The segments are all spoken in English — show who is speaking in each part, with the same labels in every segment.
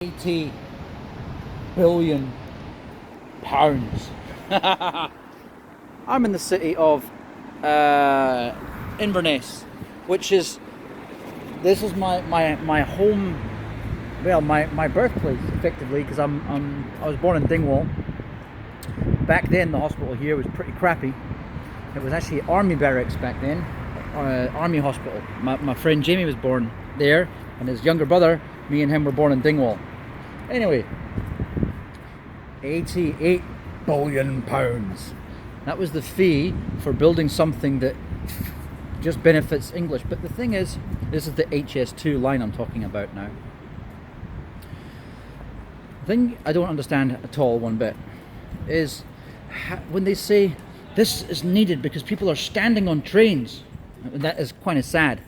Speaker 1: £80 billion. I'm in the city of Inverness, which is, this is my home, well, my birthplace effectively, because I was born in Dingwall. Back then the hospital here was pretty crappy. It was actually army barracks back then, army hospital. My friend Jamie was born there, and his younger brother, me and him, were born in Dingwall. Anyway, £88 billion. That was the fee for building something that just benefits English. But the thing is, this is the HS2 line I'm talking about now. The thing I don't understand at all one bit is when they say this is needed because people are standing on trains. That is kind of sad.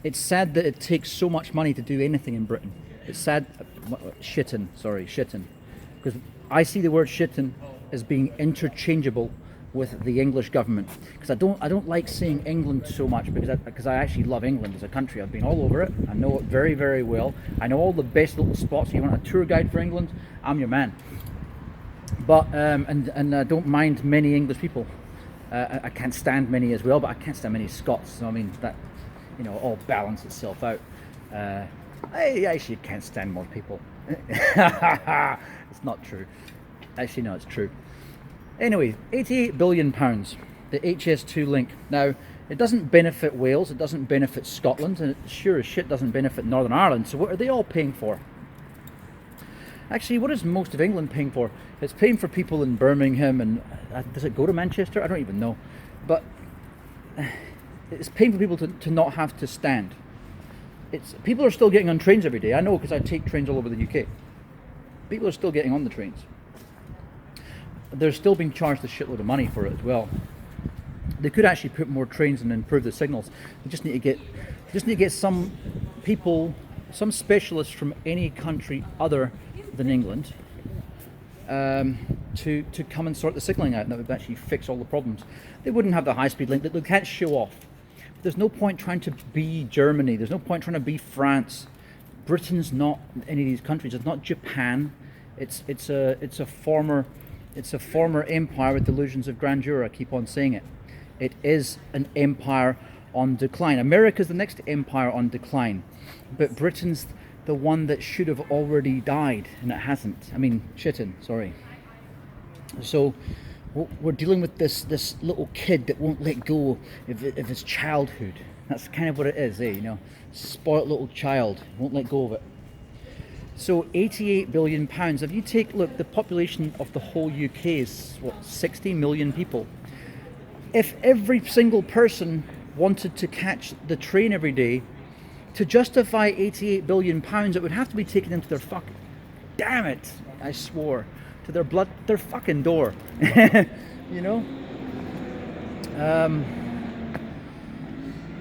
Speaker 1: It's sad that it takes so much money to do anything in Britain. It's sad, shitting, because I see the word shitting as being interchangeable with the English government. Because I don't like saying England so much, because I actually love England as a country. I've been all over it. I know it very, very well. I know all the best little spots. If you want a tour guide for England, I'm your man. But and I don't mind many English people. I can't stand many as well, but I can't stand many Scots. So I mean that, you know, all balance itself out. I actually can't stand most people. It's not true. Actually, no, it's true. Anyway, £88 billion, the HS2 link. Now, it doesn't benefit Wales, it doesn't benefit Scotland, and it sure as shit doesn't benefit Northern Ireland. So what are they all paying for? Actually, what is most of England paying for? It's paying for people in Birmingham, and does it go to Manchester? I don't even know. But it's paying for people to not have to stand. People are still getting on trains every day. I know, because I take trains all over the UK. People are still getting on the trains. They're still being charged a shitload of money for it as well. They could actually put more trains and improve the signals. They just need to get some people, some specialists from any country other than England, to come and sort the signalling out, and that would actually fix all the problems. They wouldn't have the high-speed link. They can't show off. There's no point trying to be Germany. There's no point trying to be France. Britain's not any of these countries. It's not Japan. It's a former empire with delusions of grandeur. I keep on saying it. It is an empire on decline. America's the next empire on decline, but Britain's the one that should have already died, and it hasn't. I mean, sorry. So we're dealing with this little kid that won't let go of his childhood. That's kind of what it is, you know, spoiled little child, won't let go of it. So £88 billion. If you look, the population of the whole UK is, 60 million people. If every single person wanted to catch the train every day, to justify £88 billion, it would have to be taken into their damn it, I swore, to their fucking door. You know?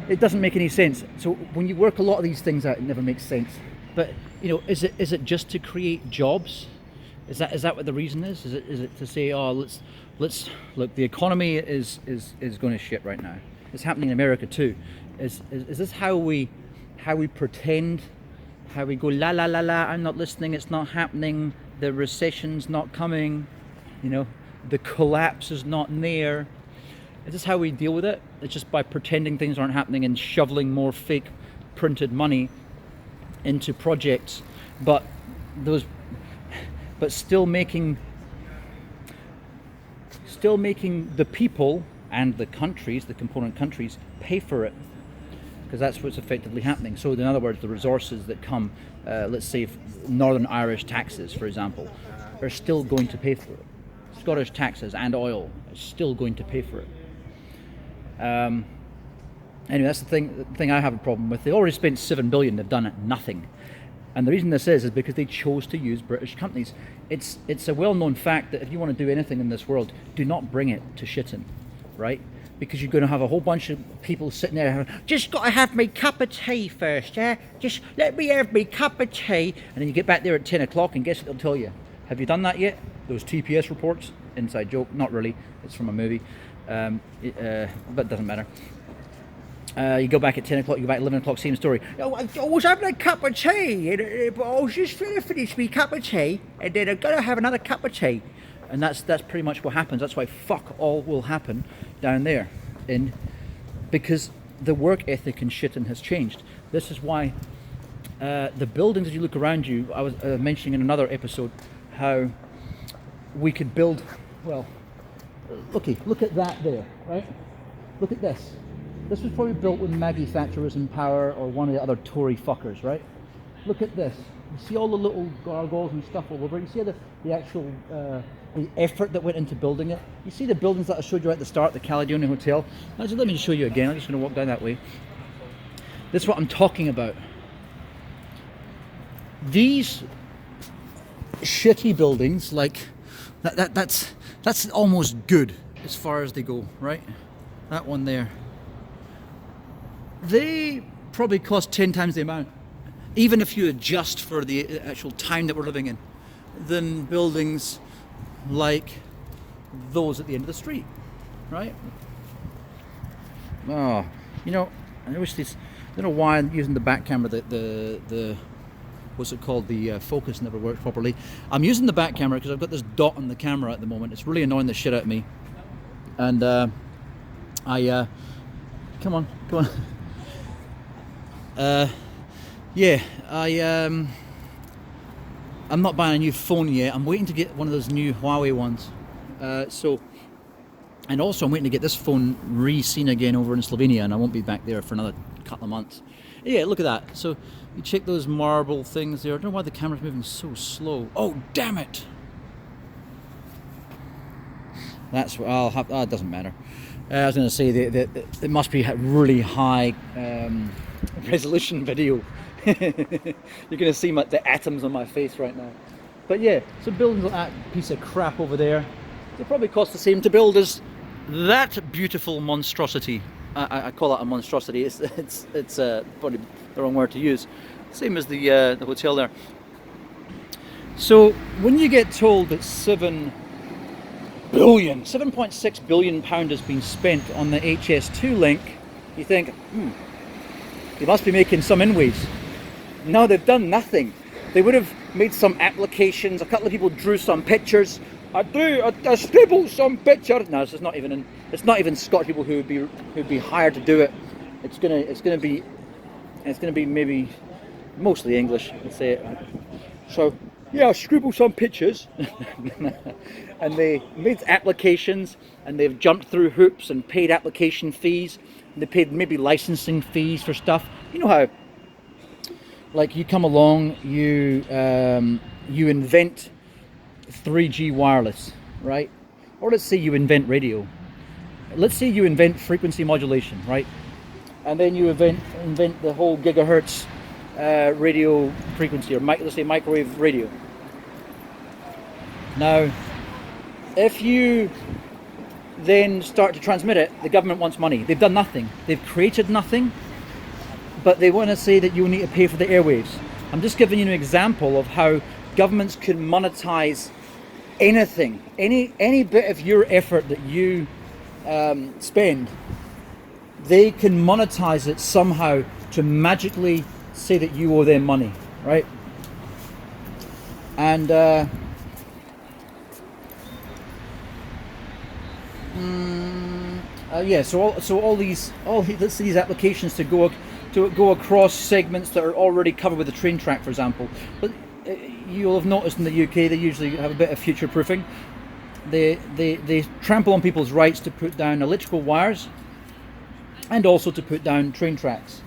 Speaker 1: It doesn't make any sense. So when you work a lot of these things out, it never makes sense. But, you know, is it just to create jobs? Is that what the reason is? Is it to say, oh, let's look, the economy is going to shit right now. It's happening in America too. Is this how we pretend, how we go la la la la, I'm not listening, it's not happening, the recession's not coming, you know, the collapse is not near? Is this how we deal with it? It's just by pretending things aren't happening and shoveling more fake printed money into projects, but still making the people and the countries, the component countries, pay for it, because that's what's effectively happening. So in other words, the resources that come, let's say Northern Irish taxes, for example, are still going to pay for it. Scottish taxes and oil are still going to pay for it. Anyway, that's the thing I have a problem with. They already spent $7 billion, they've done nothing. And the reason this is because they chose to use British companies. It's a well-known fact that if you want to do anything in this world, do not bring it to shitting, right? Because you're going to have a whole bunch of people sitting there, just got to have my cup of tea first, yeah? Just let me have my cup of tea. And then you get back there at 10 o'clock and guess what they'll tell you? Have you done that yet? Those TPS reports? Inside joke, not really. It's from a movie. But it doesn't matter. You go back at 10 o'clock, you go back at 11 o'clock, same story. Oh, I was having a cup of tea, but I was just finished my cup of tea, and then I'm going to have another cup of tea. And that's pretty much what happens. That's why fuck all will happen down there. Because the work ethic and shit has changed. This is why the buildings, as you look around you, I was mentioning in another episode how we could build, well, look at that there, right? Look at this. This was probably built when Maggie Thatcher was in power, or one of the other Tory fuckers, right? Look at this. You see all the little gargoyles and stuff all over it. You see the actual the effort that went into building it. You see the buildings that I showed you at the start, the Caledonia Hotel. Actually, let me just show you again. I'm just going to walk down that way. This is what I'm talking about. These shitty buildings, like that's almost good as far as they go, right? That one there. They probably cost 10 times the amount, even if you adjust for the actual time that we're living in, than buildings like those at the end of the street, right? Oh, you know, I wish this. I don't know why I'm using the back camera. The what's it called? The focus never works properly. I'm using the back camera because I've got this dot on the camera at the moment. It's really annoying the shit out of me. And come on. Yeah, I'm not buying a new phone yet. I'm waiting to get one of those new Huawei ones. And also I'm waiting to get this phone re-seen again over in Slovenia, and I won't be back there for another couple of months. Yeah, look at that. So you check those marble things there. I don't know why the camera's moving so slow. Oh, damn it! That's what I'll have. It doesn't matter. I was going to say that it must be a really high resolution video. You're going to see the atoms on my face right now. But yeah, so buildings like that piece of crap over there, they probably cost the same to build as that beautiful monstrosity. I call that a monstrosity. It's probably the wrong word to use. Same as the hotel there. So when you get told that 7.6 billion pound has been spent on the HS2 link, you think, they must be making some inways. No, they've done nothing. They would have made some applications. A couple of people drew some pictures. I scribbled some pictures. No, it's not even Scottish people who'd be hired to do it. It's gonna be maybe mostly English. Let's say it. So yeah, I scribbled some pictures, and they made applications, and they've jumped through hoops and paid application fees. And they paid maybe licensing fees for stuff. You know how, like, you come along, you invent 3G wireless, right? Or let's say you invent radio. Let's say you invent frequency modulation, right? And then you invent the whole gigahertz radio frequency, or let's say microwave radio. Now, if you then start to transmit it, the government wants money. They've done nothing. They've created nothing, but they want to say that you need to pay for the airwaves. I'm just giving you an example of how governments can monetize anything, any bit of your effort that you spend. They can monetize it somehow to magically say that you owe them money, right? And yeah, so all these let's say these applications to go across segments that are already covered with a train track, for example. But you'll have noticed in the UK they usually have a bit of future proofing. They trample on people's rights to put down electrical wires and also to put down train tracks.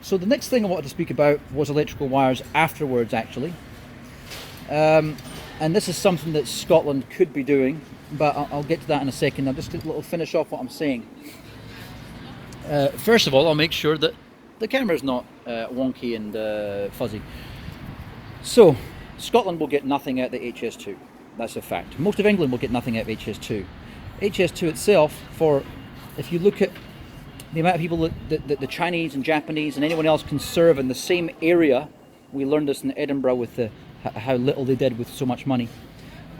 Speaker 1: So the next thing I wanted to speak about was electrical wires afterwards, actually. And this is something that Scotland could be doing, but I'll get to that in a second. I'll just finish off what I'm saying. First of all, I'll make sure that the camera's not wonky and fuzzy. So, Scotland will get nothing out of the HS2. That's a fact. Most of England will get nothing out of HS2. HS2 itself, if you look at the amount of people that the Chinese and Japanese and anyone else can serve in the same area, we learned this in Edinburgh with how little they did with so much money.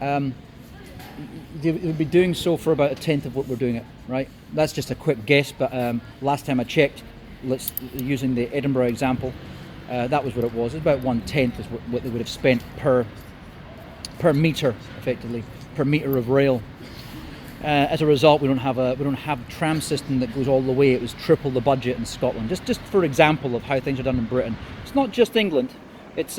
Speaker 1: They would be doing so for about 1/10 of what we're doing it, right? That's just a quick guess, but last time I checked, using the Edinburgh example, that was what it was. It's about 1/10 is what they would have spent per metre, effectively, per metre of rail. As a result, we don't have a tram system that goes all the way. It was triple the budget in Scotland. Just for example of how things are done in Britain. It's not just England. It's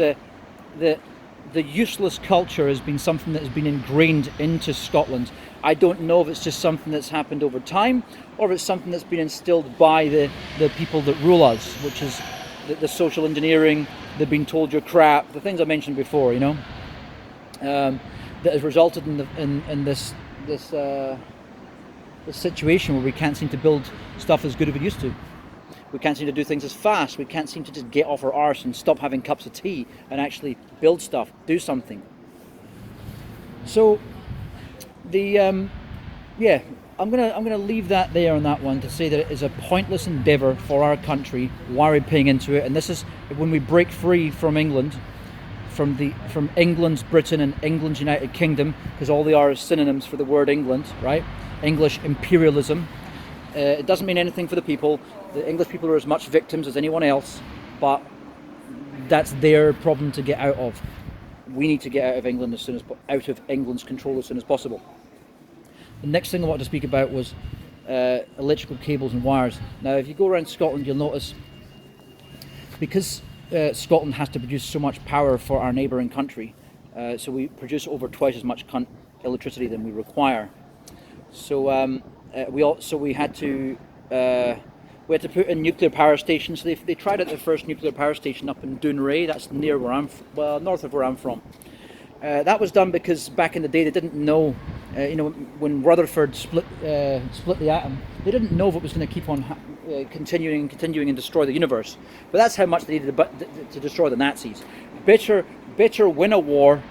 Speaker 1: the useless culture has been something that has been ingrained into Scotland. I don't know if it's just something that's happened over time, or if it's something that's been instilled by the people that rule us, which is the social engineering. They've been told you're crap. The things I mentioned before, that has resulted in this situation where we can't seem to build stuff as good as we used to. We can't seem to do things as fast. We can't seem to just get off our arse and stop having cups of tea and actually build stuff, do something. So I'm gonna leave that there on that one to say that it is a pointless endeavour for our country. Why are we paying into it? And this is when we break free from England, from England's Britain and England's United Kingdom, because all they are is synonyms for the word England, right? English imperialism. It doesn't mean anything for the people. The English people are as much victims as anyone else, but that's their problem to get out of. We need to get out of England out of England's control as soon as possible. The next thing I wanted to speak about was electrical cables and wires. Now, if you go around Scotland, you'll notice because Scotland has to produce so much power for our neighbouring country, so we produce over twice as much electricity than we require. So we had to put in nuclear power stations. So they tried out the first nuclear power station up in Dounreay. That's near north of where I'm from. That was done because back in the day they didn't know, when Rutherford split the atom, they didn't know if it was going to keep on continuing and destroy the universe. But that's how much they needed to destroy the Nazis. Better win a war,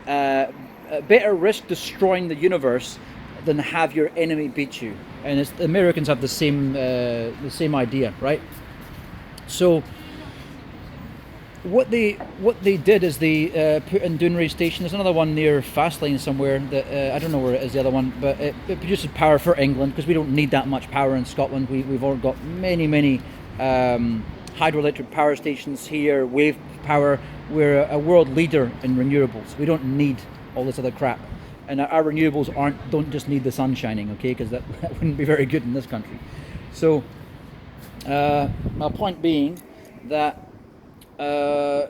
Speaker 1: better risk destroying the universe than have your enemy beat you. And the Americans have the same idea, right? So what they did is they put in Dounreay Station. There's another one near Fastlane somewhere that I don't know where it is, the other one, but it produces power for England because we don't need that much power in Scotland. We've already got many hydroelectric power stations here, wave power. We're a world leader in renewables. We don't need all this other crap. And our renewables don't just need the sun shining, okay? Because that wouldn't be very good in this country. So my point being that to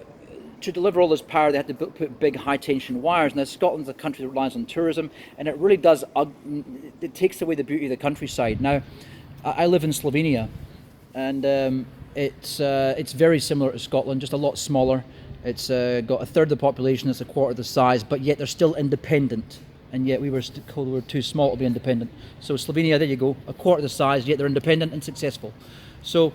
Speaker 1: deliver all this power, they had to put big high tension wires. Now Scotland's a country that relies on tourism, and it really does. It takes away the beauty of the countryside. Now, I live in Slovenia, and it's very similar to Scotland, just a lot smaller. It's got a third of the population, it's a quarter of the size, but yet they're still independent. And yet we were told we were too small to be independent. So Slovenia, there you go, a quarter of the size, yet they're independent and successful. So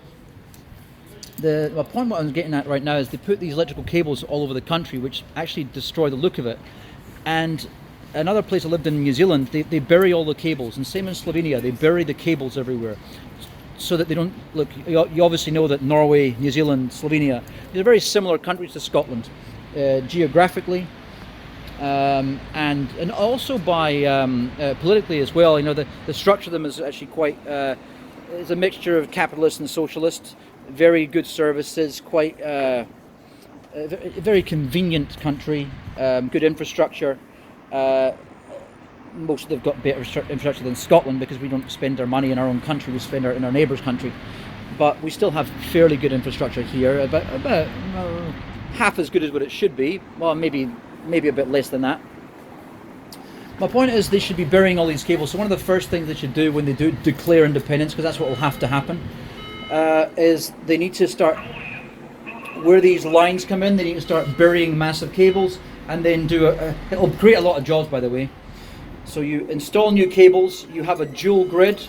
Speaker 1: my point what I'm getting at right now is they put these electrical cables all over the country, which actually destroy the look of it. And another place I lived in New Zealand, they bury all the cables, and same in Slovenia, they bury the cables everywhere, so that they don't look. You obviously know that Norway, New Zealand, Slovenia, these are very similar countries to Scotland, geographically, and also by politically as well. The structure of them is actually quite. It's a mixture of capitalist and socialist. Very good services, quite a very convenient country, good infrastructure. Most of them have got better infrastructure than Scotland because we don't spend our money in our own country, we spend it in our neighbour's country. But we still have fairly good infrastructure here, about half as good as what it should be. Well, maybe a bit less than that. My point is they should be burying all these cables. So one of the first things they should do when they do declare independence, because that's what will have to happen, is they need to start, where these lines come in, they need to start burying massive cables, and then it'll create a lot of jobs, by the way. So you install new cables, you have a dual grid,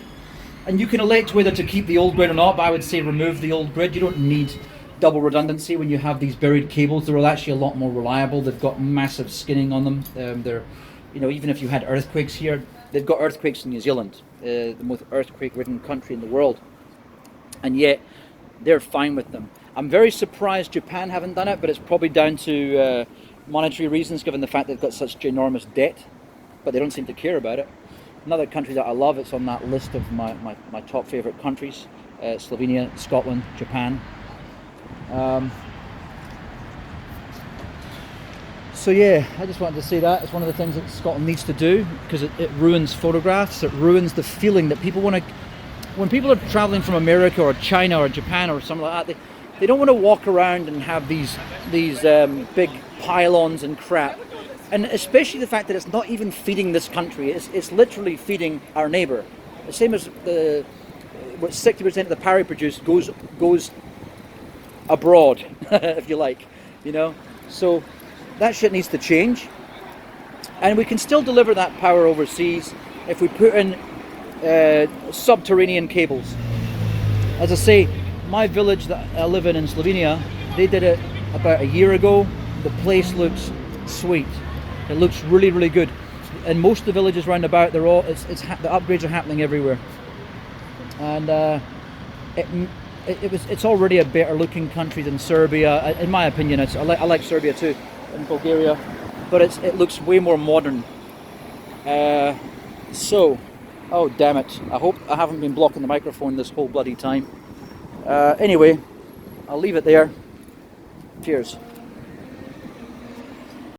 Speaker 1: and you can elect whether to keep the old grid or not, but I would say remove the old grid. You don't need double redundancy when you have these buried cables. They're actually a lot more reliable. They've got massive skinning on them. They're, even if you had earthquakes here, they've got earthquakes in New Zealand, the most earthquake-ridden country in the world, and yet they're fine with them. I'm very surprised Japan haven't done it, but it's probably down to monetary reasons, given the fact they've got such ginormous debt. But they don't seem to care about it. Another country that I love, it's on that list of my top favourite countries, Slovenia, Scotland, Japan. So yeah, I just wanted to say that it's one of the things that Scotland needs to do, because it ruins photographs, it ruins the feeling that people want to, when people are traveling from America or China or Japan or something like that, they don't want to walk around and have these big pylons and crap. And especially the fact that it's not even feeding this country, it's literally feeding our neighbour. The same as what 60% of the power we produce goes abroad, if you like, you know. So that shit needs to change, and we can still deliver that power overseas if we put in subterranean cables. As I say, my village that I live in Slovenia, they did it about a year ago. The place looks sweet. It looks really, really good. And most of the villages round about, they're all the upgrades are happening everywhere. And it's already a better looking country than Serbia, in my opinion. I like Serbia too, and Bulgaria, but it looks way more modern. So, oh damn it! I hope I haven't been blocking the microphone this whole bloody time. Anyway, I'll leave it there. Cheers.